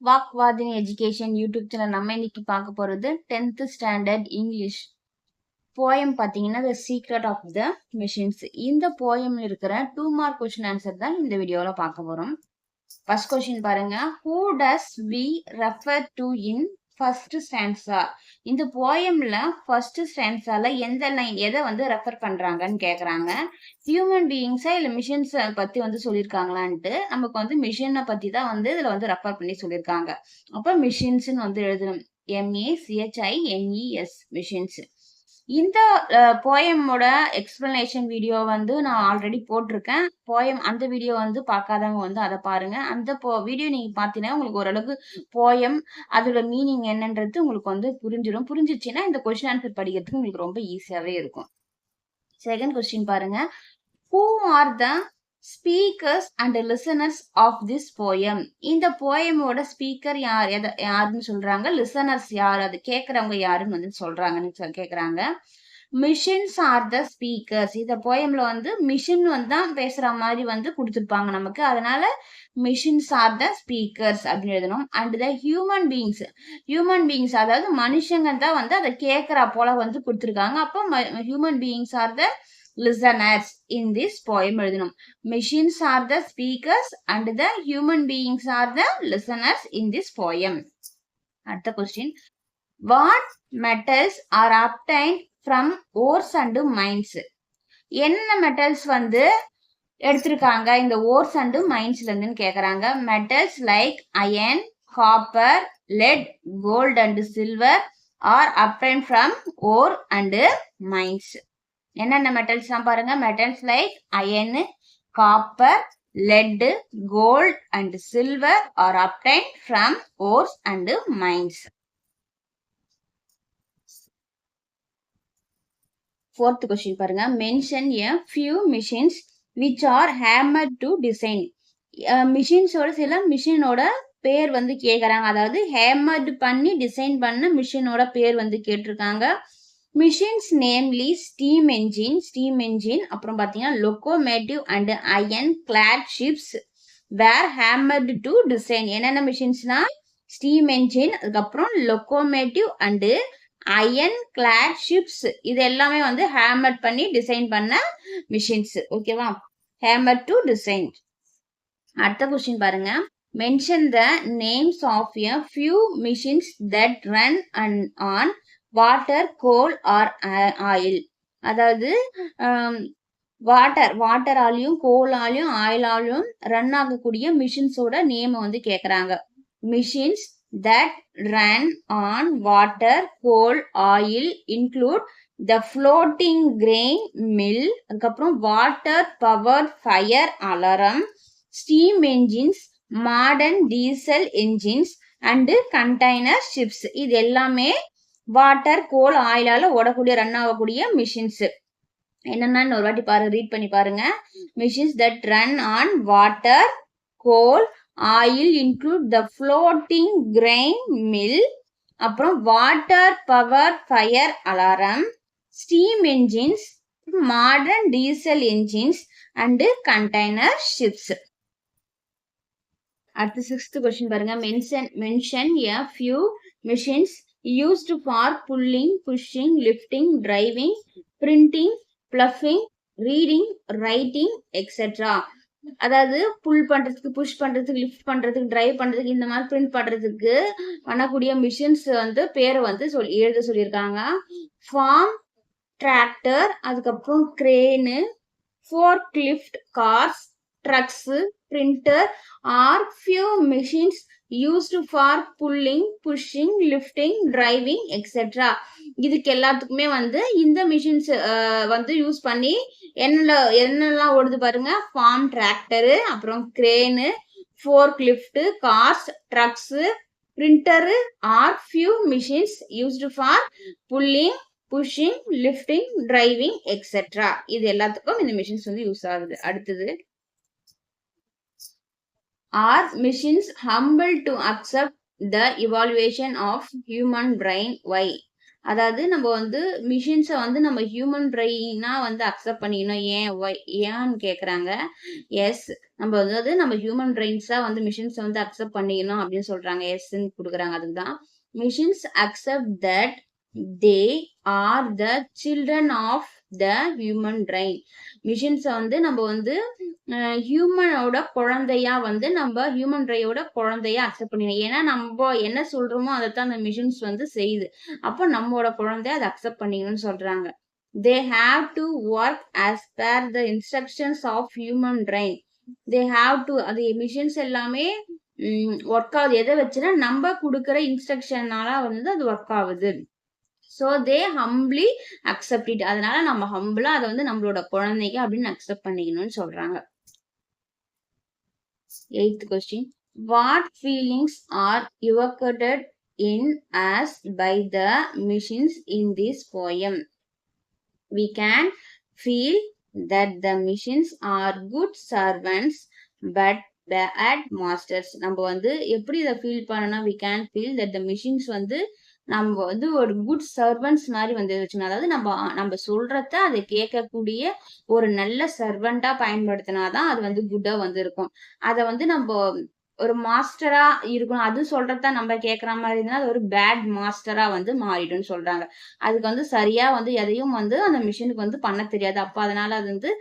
வாக்வாதினி education YouTube channel நம்ம இன்னைக்கு பார்க்க போறது 10th ஸ்டாண்டர்ட் இங்கிலீஷ் போயம் பார்த்தீங்கன்னா the secret of the machines. இந்த போயம் இருக்கிற 2 மார்க் கொஸ்டின் ஆன்சர் தான் இந்த வீடியோல பார்க்க போறோம். ஃபர்ஸ்ட் கொஸ்டின் பாருங்க. Who does we refer to in first stanza? இந்த போயம்ல ஃபர்ஸ்ட் ஸ்டான்ஸால எந்த லைன் எதை வந்து ரெஃபர் பண்றாங்கன்னு கேக்குறாங்க. ஹியூமன் பீயிங்ஸா இல்ல மிஷின்ஸ் பத்தி வந்து சொல்லியிருக்காங்களான்ட்டு நமக்கு வந்து மிஷினை பத்தி தான் வந்து இதுல வந்து ரெஃபர் பண்ணி சொல்லியிருக்காங்க. அப்ப மிஷின்ஸ்னு வந்து எழுதணும். MACHINES machines. இந்த போயமோட எக்ஸ்பிளனேஷன் வீடியோ வந்து நான் ஆல்ரெடி போட்டிருக்கேன். போயம் அந்த வீடியோ வந்து பார்க்காதவங்க வந்து அதை பாருங்க. அந்த வீடியோ நீங்க பார்த்தீங்கன்னா உங்களுக்கு ஓரளவுக்கு போயம் அதோட மீனிங் என்னன்றது உங்களுக்கு வந்து புரிஞ்சிடும். புரிஞ்சிச்சுன்னா இந்த கொஸ்டின் ஆன்சர் படிக்கிறதுக்கு உங்களுக்கு ரொம்ப ஈஸியாவே இருக்கும். செகண்ட் கொஸ்டின் பாருங்க. Who are the speakers and listeners of this poem? இந்த போயமோட ஸ்பீக்கர் யாருன்னு சொல்றாங்க, லிசனர்ஸ் யார், அது கேட்கறவங்க யாருன்னு வந்து சொல்றாங்கன்னு கேக்குறாங்க. Machines R the speakers. இந்த போயம்ல வந்து மிஷின் வந்து தான் பேசுற மாதிரி வந்து கொடுத்துருப்பாங்க நமக்கு. அதனால மிஷின்ஸ் ஆர் த ஸ்பீக்கர்ஸ் அப்படின்னு எழுதணும். அண்ட் த ஹியூமன் பீயிங்ஸ் அதாவது மனுஷங்க தான் வந்து அதை கேட்கறா போல வந்து கொடுத்துருக்காங்க. அப்போ human beings are the listeners in this poem எழுதணும். Machines are the speakers and the human beings are the listeners in this poem. அடுத்த question. What metals are obtained from ores and mines? என்ன metals வந்து எடுத்திருக்காங்க இந்த ores and மைன்ஸ்ல இருந்துன்னு கேக்குறாங்க. Metals like iron, copper, lead, gold and silver are obtained from ore and mines. என்னென்ன metals தான் பாருங்க. Metals like iron, copper, lead, gold and silver are obtained from ores and mines. Fourth question பாருங்க. Mention a few machines which are hammered to design. மிஷின்ஸோட சில மிஷினோட பேர் வந்து கேக்குறாங்க. அதாவது ஹேமர்டு பண்ணி டிசைன் பண்ண மிஷினோட பேர் வந்து கேட்டிருக்காங்க. மிஷின்ஸ் நேம்லி ஸ்டீம் என்ஜின் அப்புறம் பார்த்தீங்கன்னா locomotive and iron clad ships were hammered to design. என்னென்ன மிஷின்ஸ்னா ஸ்டீம் என்ஜின், அதுக்கப்புறம் locomotive and iron clad ships, இது எல்லாமே வந்து ஹேமர் பண்ணி டிசைன் பண்ண மிஷின்ஸ். ஓகேவா? Hammer to design. அடுத்த கொஸ்டின் பாருங்க. Mention the names of a few machines that run on water, coal or oil. அதாவது வாட்டராலையும் கோலாலையும் ஆயிலாலையும் ரன் ஆகக்கூடிய மிஷின்ஸோட நேம் வந்து கேக்குறாங்க. Machines that run on water, coal, oil include the floating grain mill, அதுக்கப்புறம் water powered fire alarm, steam engines, modern diesel engines and container ships. இது எல்லாமே water, கோல், ஆயிலால ஓடக்கூடிய run ஆகக்கூடிய மிஷின்ஸ். என்னென்னு ஒரு வாட்டி பாருங்க, ரீட் பண்ணி பாருங்க. Machines that run on water, coal, oil include the floating grain mill, அப்புறம் water power fire alarm, steam engines, modern diesel engines and container ships. அடுத்து சிக்ஸ்த் கொஸ்டின் பாருங்க. Mention a few machines used for pulling, pushing, lifting, driving, printing, ploughing, reading, writing etcetera. அதாவது pull பண்றதுக்கு, push பண்றதுக்கு, lift பண்றதுக்கு, drive பண்றதுக்கு, இந்த மாதிரி print பண்றதுக்கு பண்ணக்கூடிய மிஷின்ஸ் வந்து பேரை வந்து எழுத சொல்லியிருக்காங்க. ஃபார்ம் டிராக்டர், அதுக்கப்புறம் crane, forklift, cars, trucks, printer are few machines used for pulling, pushing, lifting, driving etcetera. இதுக்கு எல்லாத்துக்குமே வந்து இந்த மிஷின்ஸ் வந்து யூஸ் பண்ணி என்னெல்லாம் ஓடுது பாருங்க. ஃபார்ம் டிராக்டரு, அப்புறம் crane, forklift, cars, trucks, printer are few machines used for pulling, pushing, lifting, driving etcetera. இது எல்லாத்துக்கும் இந்த மிஷின்ஸ் வந்து யூஸ் ஆகுது. அடுத்தது, are machines humble to accept the evaluation of human brain? Why? அதாவது நம்ம வந்து மிஷின்ஸ வந்து நம்ம ஹியூமன் பிரெயினா வந்து அக்செப்ட் பண்ணிக்கணும். ஏன்னு கேட்குறாங்க. எஸ். நம்ம ஹியூமன் பிரெயின்ஸா வந்து மிஷின்ஸ வந்து அக்செப்ட் பண்ணிக்கணும் அப்படின்னு சொல்றாங்க. எஸ்ன்னு குடுக்குறாங்க. அதுக்கு தான். Machines accept that they are the children of the human brain. மிஷின்ஸ வந்து நம்ம வந்து ஹியூமனோட குழந்தையா வந்து நம்ம ஹியூமன் பிரெயினோட குழந்தையா அக்செப்ட் பண்ணிக்கணும். ஏன்னா நம்ம என்ன சொல்றோமோ அதைத்தான் அந்த மிஷின்ஸ் வந்து செய்யுது. அப்போ நம்மோட குழந்தை அதை அக்செப்ட் பண்ணிக்கணும்னு சொல்றாங்க. They have to work as per the instructions of human brain. They have to அது மிஷின்ஸ் எல்லாமே ஒர்க் ஆகுது. எதை வச்சுன்னா நம்ம கொடுக்குற இன்ஸ்ட்ரக்ஷனால வந்து அது ஒர்க் ஆகுது. So they humbly accept it. அதனால நம்ம ஹம்பிளா அதை வந்து நம்மளோட குழந்தைங்க அப்படின்னு அக்செப்ட் பண்ணிக்கணும்னு சொல்றாங்க. 8th question. What feelings are evoked in us by the machines in this poem? We can feel that the machines are good servants but bad masters. நம்ம வந்து எப்படி இதை ஃபீல் பண்ணனா we can feel that the machines வந்து நம்ம வந்து ஒரு good servants மாதிரி வந்து வச்சுக்கணும். அதாவது நம்ம சொல்றத அதை கேட்கக்கூடிய ஒரு நல்ல சர்வெண்டா பயன்படுத்தினாதான் அது வந்து குட்டா வந்து இருக்கும். அதை வந்து நம்ம ஒரு மாஸ்டரா இருக்கணும். அது சொல்றத நம்ம கேட்கற மாதிரி இருந்தா அது ஒரு பேட் மாஸ்டரா வந்து மாறிடும்னு சொல்றாங்க. அதுக்கு வந்து சரியா வந்து எதையும் வந்து அந்த மிஷினுக்கு வந்து பண்ண தெரியாது. அப்ப அதனால அது வந்து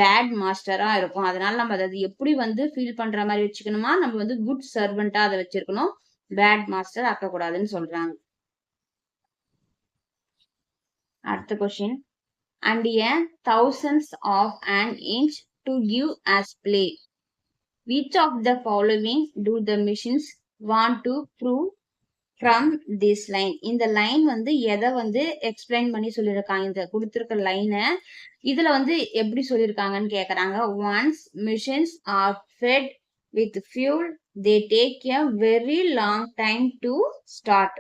பேட் மாஸ்டரா இருக்கும். அதனால நம்ம அதை எப்படி வந்து ஃபீல் பண்ற மாதிரி வச்சுக்கணுமா, நம்ம வந்து குட் சர்வெண்டா அதை வச்சிருக்கணும். பேட் மாஸ்டர் ஆக்கக்கூடாதுன்னு சொல்றாங்க. அடுத்த question. And a thousands of an inch to give as play. Which of the following do the machines want to prove from this line? இந்த லைன் வந்து எதை வந்து எக்ஸ்பிளைன் பண்ணி சொல்லியிருக்காங்க? இந்த கொடுத்திருக்க லைனை இதுல வந்து எப்படி சொல்லியிருக்காங்கன்னு கேக்குறாங்க. Once machines are fed with fuel, they take a very long time to start.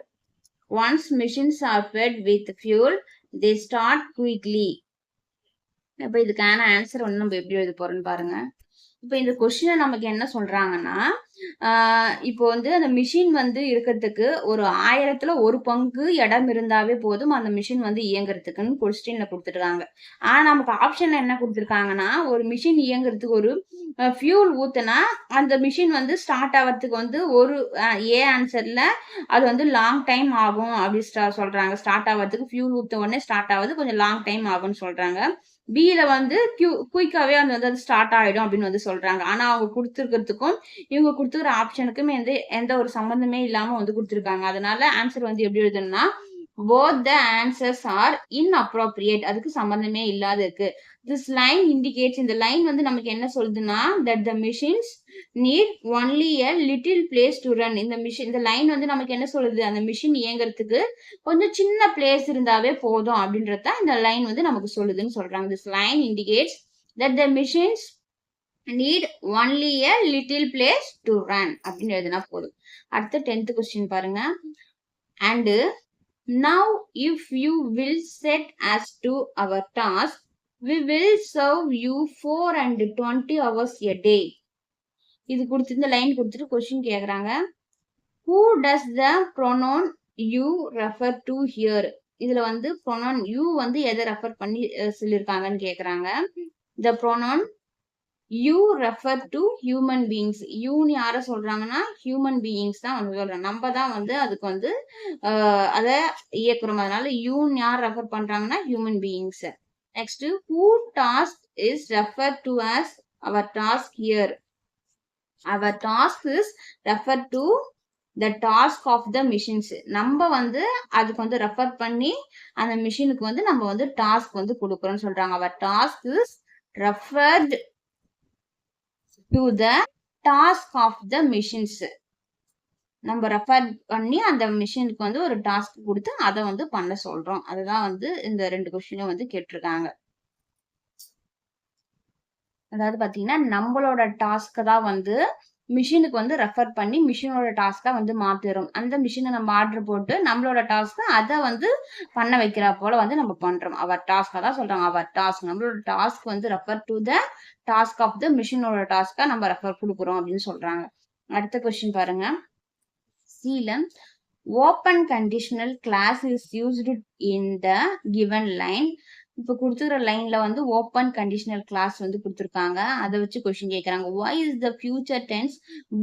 Once machines are fed with fuel, they start quickly. அப்ப இதுக்கான ஆன்சர் வந்து நம்ம எப்படி எழுத போறோம்னு பாருங்க. இப்ப இந்த கொஸ்டினை நமக்கு என்ன சொல்றாங்கன்னா, இப்போ வந்து அந்த மிஷின் வந்து இருக்கிறதுக்கு ஒரு 1000த்துல 1 பங்கு இடம் இருந்தாவே போதும் அந்த மிஷின் வந்து இயங்குறதுக்குன்னு கொஸ்டின்ல கொடுத்துருக்காங்க. ஆனா நமக்கு ஆப்ஷன்ல என்ன கொடுத்துருக்காங்கன்னா, ஒரு மிஷின் இயங்குறதுக்கு ஒரு ஃபியூல் ஊத்துனா அந்த மிஷின் வந்து ஸ்டார்ட் ஆகிறதுக்கு வந்து ஒரு ஏ ஆன்சர்ல அது வந்து லாங் டைம் ஆகும் அப்படி சொல்றாங்க. ஸ்டார்ட் ஆகிறதுக்கு ஃபியூல் ஊத்த உடனே ஸ்டார்ட் ஆகுது, கொஞ்சம் லாங் டைம் ஆகும்னு சொல்றாங்க. பில வந்து குயிக்காவே அது வந்து ஸ்டார்ட் ஆயிடும் அப்படின்னு வந்து சொல்றாங்க. ஆனா அவங்க கொடுத்துருக்கிறதுக்கும் இவங்க கொடுத்துக்கிற ஆப்ஷனுக்கும் எந்த ஒரு சம்பந்தமே இல்லாம வந்து கொடுத்துருக்காங்க. அதனால ஆன்சர் வந்து எப்படி எழுதணும்னா, both the answers are inappropriate. அதுக்கு சம்பந்தமே இல்லாத இருக்கு. This line indicates, இந்த லைன் வந்து நமக்கு என்ன சொல்லுதுன்னா, that the machines need only a little place to run. இந்த லைன் வந்து நமக்கு என்ன சொல்லுது, அந்த மிஷின் இயங்குறதுக்கு கொஞ்சம் சின்ன பிளேஸ் இருந்தாவே போதும் அப்படின்றத இந்த லைன் வந்து நமக்கு சொல்லுதுன்னு சொல்றாங்க. This line indicates that the machines need only a little place to run அப்படின்னு எழுதினா போதும். அடுத்த 10th கொஸ்டின் பாருங்க. And now if you will set us to our task, we will serve you 4 and 20 hours a day. இது கொடுத்து இந்த line கொடுத்துட்டு question கேக்குறாங்க. Who does the pronoun you refer to here? இதுல வந்து pronoun you வந்து எதை ரெஃபர் பண்ணி சொல்லியிருக்காங்கன்னு கேக்குறாங்க. The pronoun you refer to human beings. யூன்னு யார சொல்றாங்கன்னா human beings தான் வந்து சொல்றாங்க. நம்ம தான் வந்து அதுக்கு வந்து அதை இயக்குறோம். அதனால யூன்னு யார் ரெஃபர் பண்றாங்கன்னா human beings. Next, who task is referred to as our task here? Our task is referred to the task of the machines. நம்ம வந்து அதுக்கு வந்து ரெஃபர் பண்ணி அந்த மிஷினுக்கு வந்து நம்ம வந்து டாஸ்க் வந்து கொடுக்குறோம்னு சொல்றாங்க. Our task is referred to the task of the machines. நம்ம ரெஃபர் பண்ணி அந்த மிஷினுக்கு வந்து ஒரு டாஸ்க் கொடுத்து அதை வந்து பண்ண சொல்றோம். அதுதான் வந்து இந்த 2 கொஸ்டினும் வந்து கேட்டிருக்காங்க. அதாவது பாத்தீங்கன்னா நம்மளோட டாஸ்க் தான் வந்து மிஷினுக்கு வந்து ரெஃபர் பண்ணி மிஷினோட டாஸ்கா வந்து மாத்திரும். அந்த மிஷினை நம்ம ஆர்டர் போட்டு நம்மளோட டாஸ்க் அதை வந்து பண்ண வைக்கிற போல வந்து நம்ம பண்றோம். அவர் டாஸ்கா தான் சொல்றாங்க. அவர் டாஸ்க், நம்மளோட டாஸ்க் வந்து refer to the task of the மிஷினோட டாஸ்கா நம்ம ரெஃபர் கொடுக்குறோம் அப்படின்னு சொல்றாங்க. அடுத்த கொஸ்டின் பாருங்க. சீலம், open conditional clause is used in the given line. இப்போ கொடுத்துக்கிற லைன்ல வந்து ஓப்பன் கண்டிஷனல் கிளாஸ் வந்து கொடுத்துருக்காங்க. அதை வச்சு கொஸ்டின் கேட்குறாங்க. why is the future tense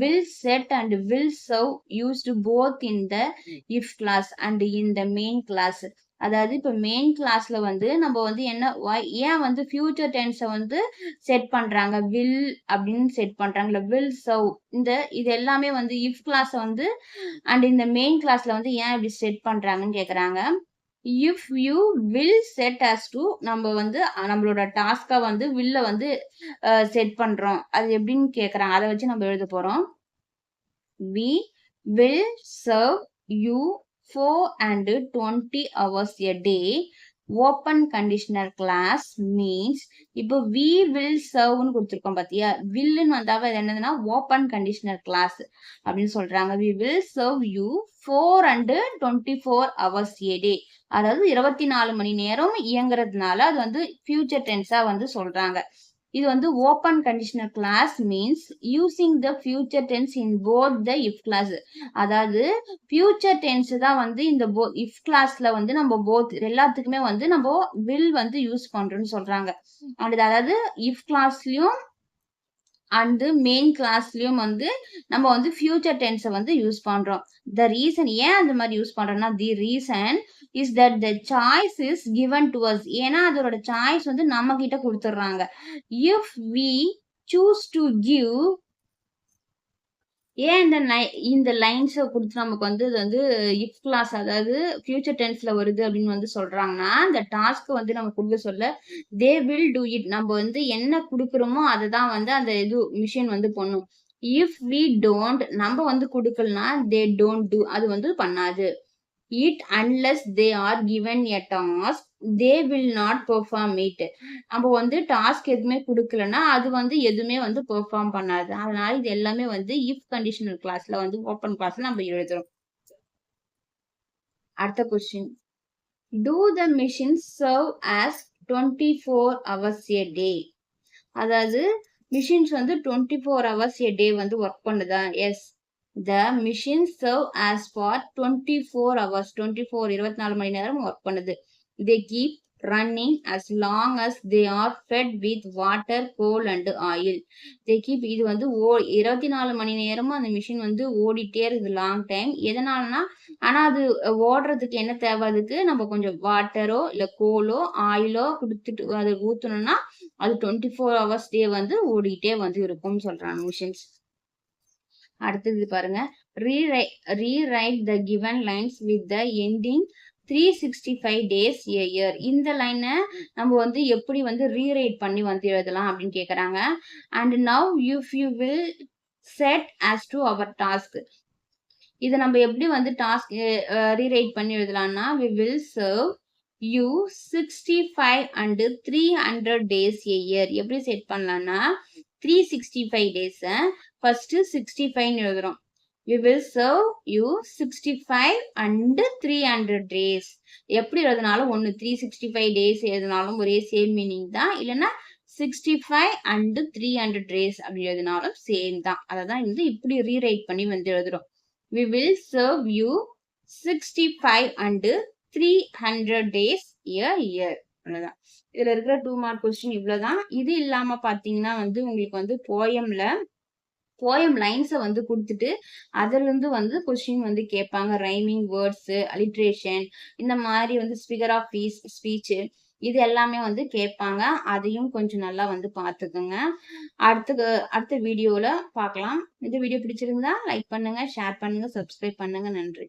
will set and will serve used both in the if class and in the main class? அதாவது இப்போ மெயின் கிளாஸ்ல வந்து நம்ம வந்து என்ன ஏன் வந்து ஃபியூச்சர் டென்ஸை வந்து செட் பண்றாங்க, வில் அப்படின்னு செட் பண்றாங்க, இல்ல வில் சர்வ், இது எல்லாமே வந்து இஃப் கிளாஸை வந்து அண்ட் இந்த மெயின் கிளாஸ்ல வந்து ஏன் இப்படி செட் பண்றாங்கன்னு கேக்குறாங்க. If you will set us to, நம்ம வந்து நம்மளோட டாஸ்கா வந்து வில்ல வந்து செட் பண்றோம். அது எப்படின்னு கேக்குறாங்க. அதை வச்சு நம்ம எழுத போறோம். we will serve you 4 and 20 hours a day. Open conditional clause means இப்போ we will serveன்னு கொடுத்துருக்கோம் பாத்தியா, வில்லுன்னு வந்தாவே அது என்னதுன்னா ஓப்பன் கண்டிஷனல் கிளாஸ் அப்படின்னு சொல்றாங்க. we will serve you 4 and 24 hours a day. அதாவது 24 மணி நேரம் இயங்குறதுனால அது வந்து ஃபியூச்சர் டென்ஸா வந்து சொல்றாங்க. இது வந்து open conditional clause means using the future tense in both the if clause. அதாவது ஃபியூச்சர் டென்ஸ் தான் வந்து இந்த இஃப் கிளாஸ்ல வந்து நம்ம போத் எல்லாத்துக்குமே வந்து நம்ம வில் வந்து யூஸ் பண்றோம்னு சொல்றாங்க. அதாவது இஃப் கிளாஸ்லயும் அண்ட் மெயின் கிளாஸ்லயும் வந்து நம்ம வந்து ஃபியூச்சர் டென்ஸை வந்து யூஸ் பண்றோம். த ரீசன் ஏன் அந்த மாதிரி யூஸ் பண்றோம்னா, the reason is that the choice is given to us. ஏன்னா அதோட சாய்ஸ் வந்து நம்ம கிட்ட கொடுத்துடுறாங்க. If we choose to give, ஏன் இந்த லைன்ஸை கொடுத்து நமக்கு வந்து இது வந்து இஃப் கிளாஸ் அதாவது ஃபியூச்சர் டென்ஸ்ல வருது அப்படின்னு வந்து சொல்றாங்கன்னா, இந்த டாஸ்க் வந்து நம்ம கொடுக்க சொல்ல தே வில் டூ இட், நம்ம வந்து என்ன கொடுக்குறோமோ அதை தான் வந்து அந்த இது மிஷின் வந்து பண்ணும். இஃப் வி டோன்ட், நம்ம வந்து கொடுக்கலனா தே டோன்ட் டூ, அது வந்து பண்ணாது. it unless they are given a task they will not perform it. நம்ம வந்து டாஸ்க் எதுவுமே கொடுக்கலன்னா அது வந்து எதுவுமே வந்து பெர்ஃபார்ம் பண்ணாது. அதனால இது எல்லாமே வந்து இஃப் கண்டிஷனல் கிளாஸ்ல வந்து ஓப்பன் கிளாஸ்ல நம்ம எழுதுறோம். அடுத்த question, do the machines serve as 24 hours a day? அதாவது மிஷின்ஸ் வந்து 24 hours a day வந்து ஒர்க் பண்ணுதா? Yes, the machines serve as for 24 hours. 24 மணி நேரம் ஒர்க் பண்ணுது. they keep running as long as they are fed with water, coal and oil. they keep, இது வந்து 24 மணி நேரமும் அந்த மிஷின் வந்து ஓடிட்டே இருக்குது லாங் டைம். எதனாலனா, ஆனா அது ஓடுறதுக்கு என்ன தேவை, அதுக்கு நம்ம கொஞ்சம் வாட்டரோ இல்ல கோலோ ஆயிலோ கொடுத்துட்டு அதை ஊத்தணும்னா அது 24 hours டே வந்து ஓடிட்டே வந்து இருக்கும்னு சொல்றாங்க மிஷின்ஸ். அடுத்தது பாருங்க, rewrite the given lines with the ending 365 days a year. இந்த லைனை நம்ம வந்து எப்படி வந்து ரீரைட் பண்ணி வந்து எழுதலாம் அப்படின்னு கேக்குறாங்க. and now if you will set as to our task, இதை நம்ம எப்படி வந்து டாஸ்க் ரீரைட் பண்ணி எழுதலாம்னா, we will serve you 65 and 300 days a year. எப்படி செட் பண்ணலாம்னா 365 days ஃபர்ஸ்ட் 65 எழுதுறோம். we will serve you 65 and 300 days. எப்படி எழுதினாலும் ஒன்னு 365 days எழுதினாலும் ஒரே சேம் மீனிங் தான், இல்லைன்னா 65 and 300 days அப்படி எழுதினாலும் சேம் தான். அதான் வந்து இப்படி ரீரைட் பண்ணி வந்து எழுதுறோம். we will serve you 65 and 300 days a year. அவ்வளவுதான். இதுல இருக்கிற 2 மார்க் கொஸ்டின் இவ்வளவுதான். இது இல்லாம பாத்தீங்கன்னா வந்து உங்களுக்கு வந்து போயம் லைன்ஸை வந்து கொடுத்துட்டு அதுல இருந்து வந்து கொஸ்டின் வந்து கேட்பாங்க. ரைமிங் வேர்ட்ஸ், அலிட்ரேஷன், இந்த மாதிரி வந்து ஸ்பிகர் ஆஃப் ஸ்பீச், இது எல்லாமே வந்து கேட்பாங்க. அதையும் கொஞ்சம் நல்லா வந்து பார்த்துக்குங்க. அடுத்த வீடியோல பார்க்கலாம். இந்த வீடியோ பிடிச்சிருந்தா லைக் பண்ணுங்க, ஷேர் பண்ணுங்க, சப்ஸ்கிரைப் பண்ணுங்க. நன்றி.